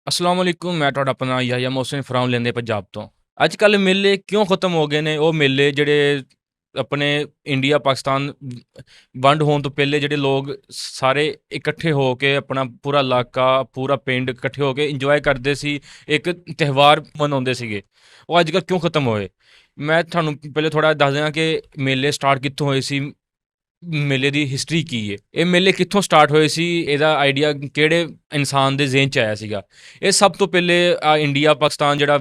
ਅਸਲਾਮ ਵਾਲੇਕੁਮ। ਮੈਂ ਤੁਹਾਡਾ ਆਪਣਾ ਯਾਹਿਆ ਮੋਹਸਿਨ ਫਰਾਮ ਲੈਂਦੇ ਪੰਜਾਬ ਤੋਂ। ਅੱਜ ਕੱਲ੍ਹ ਮੇਲੇ ਕਿਉਂ ਖਤਮ ਹੋ ਗਏ ਨੇ? ਉਹ ਮੇਲੇ ਜਿਹੜੇ ਆਪਣੇ ਇੰਡੀਆ ਪਾਕਿਸਤਾਨ ਵੰਡ ਹੋਣ ਤੋਂ ਪਹਿਲੇ ਜਿਹੜੇ ਲੋਕ ਸਾਰੇ ਇਕੱਠੇ ਹੋ ਕੇ ਆਪਣਾ ਪੂਰਾ ਇਲਾਕਾ ਪੂਰਾ ਪਿੰਡ ਇਕੱਠੇ ਹੋ ਕੇ ਇੰਜੋਏ ਕਰਦੇ ਸੀ, ਇੱਕ ਤਿਉਹਾਰ ਮਨਾਉਂਦੇ ਸੀਗੇ, ਉਹ ਅੱਜ ਕੱਲ੍ਹ ਕਿਉਂ ਖਤਮ ਹੋਏ? ਮੈਂ ਤੁਹਾਨੂੰ ਪਹਿਲੇ ਥੋੜ੍ਹਾ ਦੱਸ ਦਿਆਂ ਕਿ ਮੇਲੇ ਸਟਾਰਟ ਕਿੱਥੋਂ ਹੋਏ ਸੀ, ਮੇਲੇ ਦੀ ਹਿਸਟਰੀ ਕੀ ਹੈ, ਇਹ ਮੇਲੇ ਕਿੱਥੋਂ ਸਟਾਰਟ ਹੋਏ ਸੀ, ਇਹਦਾ ਆਈਡੀਆ ਕਿਹੜੇ ਇਨਸਾਨ ਦੇ ਜ਼ਿਹਨ 'ਚ ਆਇਆ ਸੀਗਾ। ਇਹ ਸਭ ਤੋਂ ਪਹਿਲੇ ਇੰਡੀਆ ਪਾਕਿਸਤਾਨ ਜਿਹੜਾ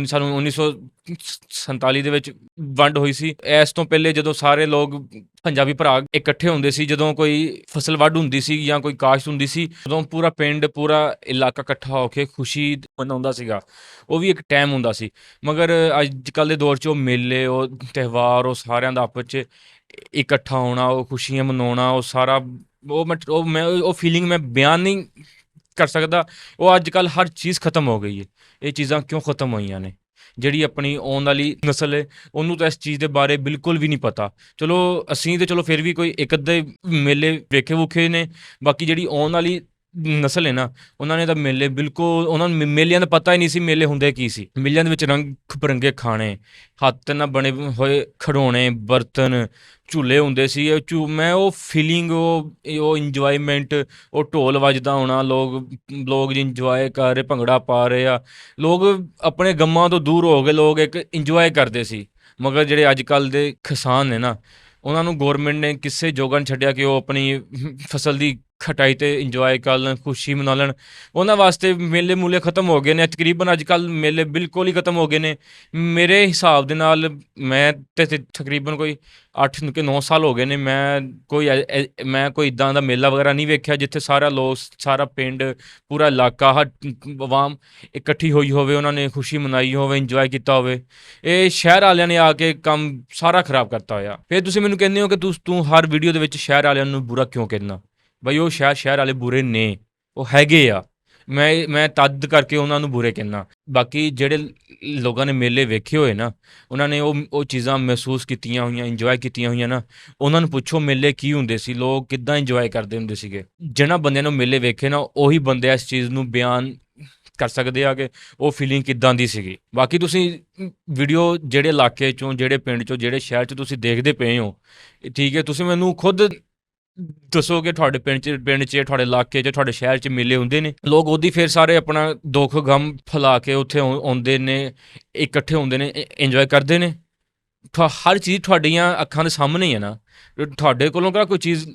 ਸਾਨੂੰ 1947 ਦੇ ਵਿੱਚ ਵੰਡ ਹੋਈ ਸੀ, ਇਸ ਤੋਂ ਪਹਿਲੇ ਜਦੋਂ ਸਾਰੇ ਲੋਕ ਪੰਜਾਬੀ ਭਰਾ ਇਕੱਠੇ ਹੁੰਦੇ ਸੀ, ਜਦੋਂ ਕੋਈ ਫਸਲ ਵੱਢ ਹੁੰਦੀ ਸੀ ਜਾਂ ਕੋਈ ਕਾਸ਼ਤ ਹੁੰਦੀ ਸੀ, ਉਦੋਂ ਪੂਰਾ ਪਿੰਡ ਪੂਰਾ ਇਲਾਕਾ ਇਕੱਠਾ ਹੋ ਕੇ ਖੁਸ਼ੀ ਮਨਾਉਂਦਾ ਸੀਗਾ। ਉਹ ਵੀ ਇੱਕ ਟਾਈਮ ਹੁੰਦਾ ਸੀ। ਮਗਰ ਅੱਜ ਕੱਲ੍ਹ ਦੇ ਦੌਰ 'ਚ ਉਹ ਮੇਲੇ, ਉਹ ਤਿਉਹਾਰ, ਉਹ ਸਾਰਿਆਂ ਦਾ ਆਪਸ 'ਚ ਇਕੱਠਾ ਹੋਣਾ, ਉਹ ਖੁਸ਼ੀਆਂ ਮਨਾਉਣਾ, ਉਹ ਸਾਰਾ ਉਹ ਫੀਲਿੰਗ ਮੈਂ ਬਿਆਨ ਨਹੀਂ ਕਰ ਸਕਦਾ। ਉਹ ਅੱਜ ਕੱਲ੍ਹ ਹਰ ਚੀਜ਼ ਖਤਮ ਹੋ ਗਈ ਹੈ। ਇਹ ਚੀਜ਼ਾਂ ਕਿਉਂ ਖਤਮ ਹੋਈਆਂ ਨੇ? ਜਿਹੜੀ ਆਪਣੀ ਆਉਣ ਵਾਲੀ ਨਸਲ ਹੈ, ਉਹਨੂੰ ਤਾਂ ਇਸ ਚੀਜ਼ ਦੇ ਬਾਰੇ ਬਿਲਕੁਲ ਵੀ ਨਹੀਂ ਪਤਾ। ਚਲੋ ਅਸੀਂ ਤਾਂ ਚਲੋ ਫਿਰ ਵੀ ਕੋਈ ਇੱਕ ਅੱਧੇ ਮੇਲੇ ਵੇਖੇ ਵੂਖੇ ਨੇ, ਬਾਕੀ ਜਿਹੜੀ ਆਉਣ ਵਾਲੀ ਨਸਲ ਹੈ ਨਾ, ਉਹਨਾਂ ਨੇ ਤਾਂ ਮੇਲੇ ਬਿਲਕੁਲ, ਉਹਨਾਂ ਨੂੰ ਮੇਲਿਆਂ ਦਾ ਪਤਾ ਹੀ ਨਹੀਂ ਸੀ ਮੇਲੇ ਹੁੰਦੇ ਕੀ ਸੀ। ਮੇਲਿਆਂ ਦੇ ਵਿੱਚ ਰੰਗ ਬਿਰੰਗੇ ਖਾਣੇ, ਹੱਥ ਨਾਲ ਬਣੇ ਹੋਏ ਖਿਡੌਣੇ, ਬਰਤਨ, ਝੂਲੇ ਹੁੰਦੇ ਸੀ। ਮੈਂ ਉਹ ਫੀਲਿੰਗ, ਉਹ ਇੰਜੋਏਮੈਂਟ, ਉਹ ਢੋਲ ਵੱਜਦਾ ਹੋਣਾ, ਲੋਕ ਇੰਜੋਏ ਕਰ ਰਹੇ, ਭੰਗੜਾ ਪਾ ਰਹੇ ਆ, ਲੋਕ ਆਪਣੇ ਗਮਾਂ ਤੋਂ ਦੂਰ ਹੋ ਗਏ, ਲੋਕ ਇੱਕ ਇੰਜੋਏ ਕਰਦੇ ਸੀ। ਮਗਰ ਜਿਹੜੇ ਅੱਜ ਕੱਲ੍ਹ ਦੇ ਕਿਸਾਨ ਨੇ ਨਾ, ਉਹਨਾਂ ਨੂੰ ਗੌਰਮੈਂਟ ਨੇ ਕਿਸੇ ਜੋਗਾ ਨਹੀਂ ਛੱਡਿਆ ਕਿ ਉਹ ਆਪਣੀ ਫਸਲ ਦੀ ਖਟਾਈ 'ਤੇ ਇੰਜੋਏ ਕਰ ਲੈਣ, ਖੁਸ਼ੀ ਮਨਾ ਲੈਣ। ਉਹਨਾਂ ਵਾਸਤੇ ਮੇਲੇ ਮੂਲੇ ਖਤਮ ਹੋ ਗਏ ਨੇ। ਤਕਰੀਬਨ ਅੱਜ ਕੱਲ੍ਹ ਮੇਲੇ ਬਿਲਕੁਲ ਹੀ ਖਤਮ ਹੋ ਗਏ ਨੇ। ਮੇਰੇ ਹਿਸਾਬ ਦੇ ਨਾਲ ਮੈਂ ਤੇ ਤਕਰੀਬਨ ਕੋਈ 8 ਕਿ 9 ਸਾਲ ਹੋ ਗਏ ਨੇ, ਮੈਂ ਕੋਈ ਇੱਦਾਂ ਦਾ ਮੇਲਾ ਵਗੈਰਾ ਨਹੀਂ ਵੇਖਿਆ ਜਿੱਥੇ ਸਾਰਾ ਪਿੰਡ, ਪੂਰਾ ਇਲਾਕਾ, ਹਰ ਆਵਾਮ ਇਕੱਠੀ ਹੋਈ ਹੋਵੇ, ਉਹਨਾਂ ਨੇ ਖੁਸ਼ੀ ਮਨਾਈ ਹੋਵੇ, ਇੰਜੋਏ ਕੀਤਾ ਹੋਵੇ। ਇਹ ਸ਼ਹਿਰ ਵਾਲਿਆਂ ਨੇ ਆ ਕੇ ਕੰਮ ਸਾਰਾ ਖਰਾਬ ਕਰਤਾ ਹੋਇਆ। ਫਿਰ ਤੁਸੀਂ ਮੈਨੂੰ ਕਹਿੰਦੇ ਹੋ ਕਿ ਤੂੰ ਹਰ ਵੀਡੀਓ ਦੇ ਵਿੱਚ ਸ਼ਹਿਰ ਵਾਲਿਆਂ ਨੂੰ ਬੁਰਾ ਕਿਉਂ ਕਹਿੰਦਾ? ਬਈ ਉਹ ਸ਼ਹਿਰ ਵਾਲੇ ਬੁਰੇ ਨੇ, ਉਹ ਹੈਗੇ ਆ। ਮੈਂ ਤਦ ਕਰਕੇ ਉਹਨਾਂ ਨੂੰ ਬੁਰੇ ਕਹਿੰਦਾ। ਬਾਕੀ ਜਿਹੜੇ ਲੋਕਾਂ ਨੇ ਮੇਲੇ ਵੇਖੇ ਹੋਏ ਨਾ, ਉਹਨਾਂ ਨੇ ਉਹ ਚੀਜ਼ਾਂ ਮਹਿਸੂਸ ਕੀਤੀਆਂ ਹੋਈਆਂ, ਇੰਜੋਏ ਕੀਤੀਆਂ ਹੋਈਆਂ ਨਾ, ਉਹਨਾਂ ਨੂੰ ਪੁੱਛੋ ਮੇਲੇ ਕੀ ਹੁੰਦੇ ਸੀ, ਲੋਕ ਕਿੱਦਾਂ ਇੰਜੋਏ ਕਰਦੇ ਹੁੰਦੇ ਸੀਗੇ। ਜਿਹਨਾਂ ਬੰਦਿਆਂ ਨੂੰ ਮੇਲੇ ਵੇਖੇ ਨਾ, ਉਹੀ ਬੰਦੇ ਇਸ ਚੀਜ਼ ਨੂੰ ਬਿਆਨ ਕਰ ਸਕਦੇ ਆ ਕਿ ਉਹ ਫੀਲਿੰਗ ਕਿੱਦਾਂ ਦੀ ਸੀਗੀ। ਬਾਕੀ ਤੁਸੀਂ ਵੀਡੀਓ ਜਿਹੜੇ ਇਲਾਕੇ 'ਚੋਂ, ਜਿਹੜੇ ਪਿੰਡ 'ਚੋਂ, ਜਿਹੜੇ ਸ਼ਹਿਰ 'ਚ ਤੁਸੀਂ ਦੇਖਦੇ ਪਏ ਹੋ, ਠੀਕ ਹੈ, ਤੁਸੀਂ ਮੈਨੂੰ ਖੁਦ ਦੱਸੋ ਕਿ ਤੁਹਾਡੇ ਪਿੰਡ 'ਚ, ਤੁਹਾਡੇ ਇਲਾਕੇ 'ਚ, ਤੁਹਾਡੇ ਸ਼ਹਿਰ 'ਚ ਮੇਲੇ ਹੁੰਦੇ ਨੇ? ਲੋਕ ਉਹਦੀ ਫਿਰ ਸਾਰੇ ਆਪਣਾ ਦੁੱਖ ਗਮ ਫੈਲਾ ਕੇ ਉੱਥੇ ਆਉਂਦੇ ਨੇ, ਇਕੱਠੇ ਹੁੰਦੇ ਨੇ, ਇੰਜੋਏ ਕਰਦੇ ਨੇ। ਹਰ ਚੀਜ਼ ਤੁਹਾਡੀਆਂ ਅੱਖਾਂ ਦੇ ਸਾਹਮਣੇ ਹੀ ਹੈ ਨਾ, ਤੁਹਾਡੇ ਕੋਲੋਂ ਕਿਹੜਾ ਕੋਈ ਚੀਜ਼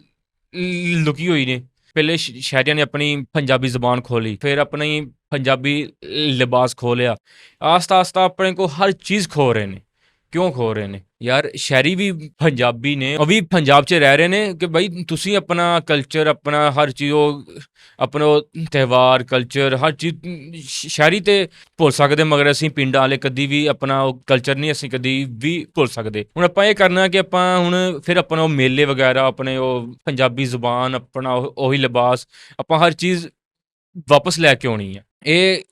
ਲੁਕੀ ਹੋਈ ਨੇ। ਪਹਿਲੇ ਸ਼ਹਿਰੀਆਂ ਨੇ ਆਪਣੀ ਪੰਜਾਬੀ ਜ਼ੁਬਾਨ ਖੋਲ੍ਹੀ, ਫਿਰ ਆਪਣੀ ਪੰਜਾਬੀ ਲਿਬਾਸ ਖੋਲ੍ਹਿਆ, ਆਸਤਾ ਆਸਤਾ ਆਪਣੇ ਕੋਲ ਹਰ ਚੀਜ਼ ਖੋ ਰਹੇ ਨੇ। ਕਿਉਂ ਖੋ ਰਹੇ ਨੇ ਯਾਰ? ਸ਼ਹਿਰੀ ਵੀ ਪੰਜਾਬੀ ਨੇ, ਉਹ ਵੀ ਪੰਜਾਬ 'ਚ ਰਹਿ ਰਹੇ ਨੇ ਕਿ ਬਈ ਤੁਸੀਂ ਆਪਣਾ ਕਲਚਰ, ਆਪਣਾ ਹਰ ਚੀਜ਼, ਆਪਣਾ ਤਿਉਹਾਰ, ਕਲਚਰ, ਹਰ ਚੀਜ਼ ਸ਼ਹਿਰੀ ਤੇ ਭੁੱਲ ਸਕਦੇ, ਮਗਰ ਅਸੀਂ ਪਿੰਡਾਂ ਵਾਲੇ ਕਦੀ ਵੀ ਆਪਣਾ ਉਹ ਕਲਚਰ ਨਹੀਂ ਅਸੀਂ ਕਦੀ ਵੀ ਭੁੱਲ ਸਕਦੇ। ਹੁਣ ਆਪਾਂ ਇਹ ਕਰਨਾ ਕਿ ਆਪਾਂ ਹੁਣ ਫਿਰ ਆਪਣਾ ਉਹ ਮੇਲੇ ਵਗੈਰਾ, ਆਪਣੇ ਉਹ ਪੰਜਾਬੀ ਜ਼ੁਬਾਨ, ਆਪਣਾ ਉਹੀ ਲਿਬਾਸ, ਆਪਾਂ ਹਰ ਚੀਜ਼ ਵਾਪਸ ਲੈ ਕੇ ਆਉਣੀ ਆ। ਇਹ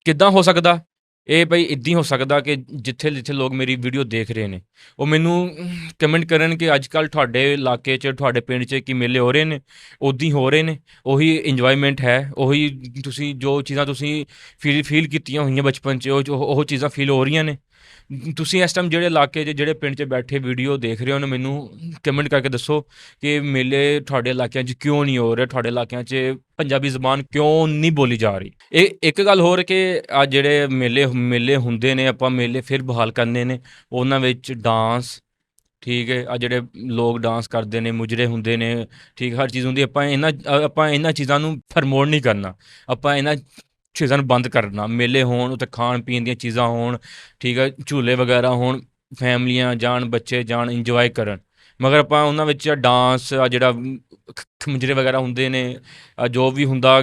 ਕਿੱਦਾਂ ਹੋ ਸਕਦਾ? ਇਹ ਬਈ ਇੱਦਾਂ ਹੀ ਹੋ ਸਕਦਾ ਕਿ ਜਿੱਥੇ ਜਿੱਥੇ ਲੋਕ ਮੇਰੀ ਵੀਡੀਓ ਦੇਖ ਰਹੇ ਨੇ, ਉਹ ਮੈਨੂੰ ਕਮੈਂਟ ਕਰਨ ਕਿ ਅੱਜ ਕੱਲ੍ਹ ਤੁਹਾਡੇ ਇਲਾਕੇ 'ਚ, ਤੁਹਾਡੇ ਪਿੰਡ 'ਚ ਕੀ ਮੇਲੇ ਹੋ ਰਹੇ ਨੇ? ਉੱਦਾਂ ਹੀ ਹੋ ਰਹੇ ਨੇ, ਉਹੀ ਇੰਜੋਏਮੈਂਟ ਹੈ, ਉਹੀ ਤੁਸੀਂ ਜੋ ਚੀਜ਼ਾਂ ਤੁਸੀਂ ਫੀਲ ਕੀਤੀਆਂ ਹੋਈਆਂ ਬਚਪਨ 'ਚ, ਉਹ ਚੀਜ਼ਾਂ ਫੀਲ ਹੋ ਰਹੀਆਂ ਨੇ। ਤੁਸੀਂ ਇਸ ਟਾਈਮ ਜਿਹੜੇ ਇਲਾਕੇ 'ਚ, ਜਿਹੜੇ ਪਿੰਡ 'ਚ ਬੈਠੇ ਵੀਡੀਓ ਦੇਖ ਰਹੇ ਹੋ ਨਾ, ਮੈਨੂੰ ਕਮੈਂਟ ਕਰਕੇ ਦੱਸੋ ਕਿ ਮੇਲੇ ਤੁਹਾਡੇ ਇਲਾਕਿਆਂ 'ਚ ਕਿਉਂ ਨਹੀਂ ਹੋ ਰਹੇ? ਤੁਹਾਡੇ ਇਲਾਕਿਆਂ 'ਚ ਪੰਜਾਬੀ ਜ਼ੁਬਾਨ ਕਿਉਂ ਨਹੀਂ ਬੋਲੀ ਜਾ ਰਹੀ? ਇਹ ਇੱਕ ਗੱਲ ਹੋਰ ਕਿ ਆ ਜਿਹੜੇ ਮੇਲੇ ਹੁੰਦੇ ਨੇ, ਆਪਾਂ ਮੇਲੇ ਫਿਰ ਬਹਾਲ ਕਰਨੇ ਨੇ। ਉਹਨਾਂ ਵਿੱਚ ਡਾਂਸ, ਠੀਕ ਹੈ, ਆ ਜਿਹੜੇ ਲੋਕ ਡਾਂਸ ਕਰਦੇ ਨੇ, ਮੁਜਰੇ ਹੁੰਦੇ ਨੇ, ਠੀਕ, ਹਰ ਚੀਜ਼ ਹੁੰਦੀ। ਆਪਾਂ ਇਹਨਾਂ ਚੀਜ਼ਾਂ ਨੂੰ ਪ੍ਰਮੋਟ ਨਹੀਂ ਕਰਨਾ, ਆਪਾਂ ਇਹਨਾਂ ਚੀਜ਼ਾਂ ਨੂੰ ਬੰਦ ਕਰਨਾ। ਮੇਲੇ ਹੋਣ, ਉੱਥੇ ਖਾਣ ਪੀਣ ਦੀਆਂ ਚੀਜ਼ਾਂ ਹੋਣ, ਠੀਕ ਹੈ, ਝੂਲੇ ਵਗੈਰਾ ਹੋਣ, ਫੈਮਲੀਆਂ ਜਾਣ, ਬੱਚੇ ਜਾਣ, ਇੰਜੋਏ ਕਰਨ। ਮਗਰ ਆਪਾਂ ਉਹਨਾਂ ਵਿੱਚ ਡਾਂਸ, ਆ ਜਿਹੜਾ ਮੁਜਰੇ ਵਗੈਰਾ ਹੁੰਦੇ ਨੇ, ਜੋ ਵੀ ਹੁੰਦਾ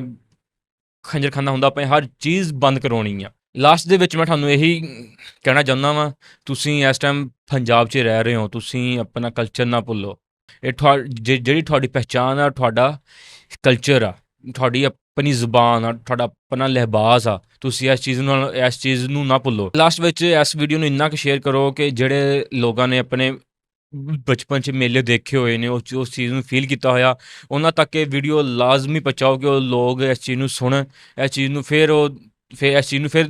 ਖੰਜਰਖਾਨਾ ਹੁੰਦਾ, ਆਪਾਂ ਹਰ ਚੀਜ਼ ਬੰਦ ਕਰਵਾਉਣੀ ਆ। ਲਾਸਟ ਦੇ ਵਿੱਚ ਮੈਂ ਤੁਹਾਨੂੰ ਇਹੀ ਕਹਿਣਾ ਚਾਹੁੰਦਾ ਵਾਂ, ਤੁਸੀਂ ਇਸ ਟਾਈਮ ਪੰਜਾਬ 'ਚ ਰਹਿ ਰਹੇ ਹੋ, ਤੁਸੀਂ ਆਪਣਾ ਕਲਚਰ ਨਾ ਭੁੱਲੋ। ਇਹ ਜਿਹੜੀ ਤੁਹਾਡੀ ਪਹਿਚਾਣ ਆ, ਤੁਹਾਡਾ ਕਲਚਰ ਆ, ਤੁਹਾਡੀ ਆਪਣੀ ਜ਼ੁਬਾਨ ਆ, ਤੁਹਾਡਾ ਆਪਣਾ ਲਿਬਾਸ ਆ, ਤੁਸੀਂ ਇਸ ਚੀਜ਼ ਨੂੰ ਨਾ ਭੁੱਲੋ। ਲਾਸਟ ਵਿੱਚ ਇਸ ਵੀਡੀਓ ਨੂੰ ਇੰਨਾ ਕੁ ਸ਼ੇਅਰ ਕਰੋ ਕਿ ਜਿਹੜੇ ਲੋਕਾਂ ਨੇ ਆਪਣੇ ਬਚਪਨ 'ਚ ਮੇਲੇ ਦੇਖੇ ਹੋਏ ਨੇ, ਉਸ ਚੀਜ਼ ਨੂੰ ਫ਼ੀਲ ਕੀਤਾ ਹੋਇਆ, ਉਹਨਾਂ ਤੱਕ ਇਹ ਵੀਡੀਓ ਲਾਜ਼ਮੀ ਪਹੁੰਚਾਓ ਕਿ ਉਹ ਲੋਕ ਇਸ ਚੀਜ਼ ਨੂੰ ਸੁਣਨ, ਇਸ ਚੀਜ਼ ਨੂੰ ਫਿਰ ਇਸ ਚੀਜ਼ ਨੂੰ ਫਿਰ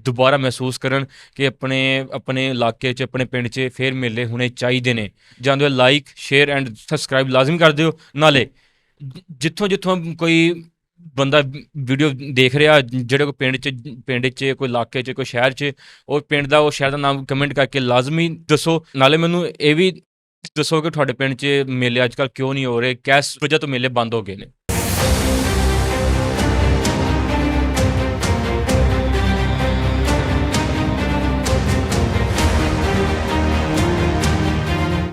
ਦੁਬਾਰਾ ਮਹਿਸੂਸ ਕਰਨ ਕਿ ਆਪਣੇ ਇਲਾਕੇ 'ਚ, ਆਪਣੇ ਪਿੰਡ 'ਚ ਫਿਰ ਮੇਲੇ ਹੋਣੇ ਚਾਹੀਦੇ ਨੇ। ਜਾਂਦੇ ਹੋਏ ਲਾਈਕ, ਸ਼ੇਅਰ ਐਂਡ ਸਬਸਕ੍ਰਾਈਬ ਲਾਜ਼ਮੀ ਕਰ ਦਿਓ। ਨਾਲੇ ਜਿੱਥੋਂ ਕੋਈ ਬੰਦਾ ਵੀਡੀਓ ਦੇਖ ਰਿਹਾ, ਜਿਹੜੇ ਕੋਈ ਪਿੰਡ 'ਚ, ਕੋਈ ਇਲਾਕੇ 'ਚ, ਕੋਈ ਸ਼ਹਿਰ 'ਚ, ਉਹ ਸ਼ਹਿਰ ਦਾ ਨਾਮ ਕਮੈਂਟ ਕਰਕੇ ਲਾਜ਼ਮੀ ਦੱਸੋ। ਨਾਲੇ ਮੈਨੂੰ ਇਹ ਵੀ ਦੱਸੋ ਕਿ ਤੁਹਾਡੇ ਪਿੰਡ 'ਚ ਮੇਲੇ ਅੱਜ ਕੱਲ੍ਹ ਕਿਉਂ ਨਹੀਂ ਹੋ ਰਹੇ, ਕਿਸ ਵਜ੍ਹਾ ਤੋਂ ਮੇਲੇ ਬੰਦ ਹੋ ਗਏ ਨੇ।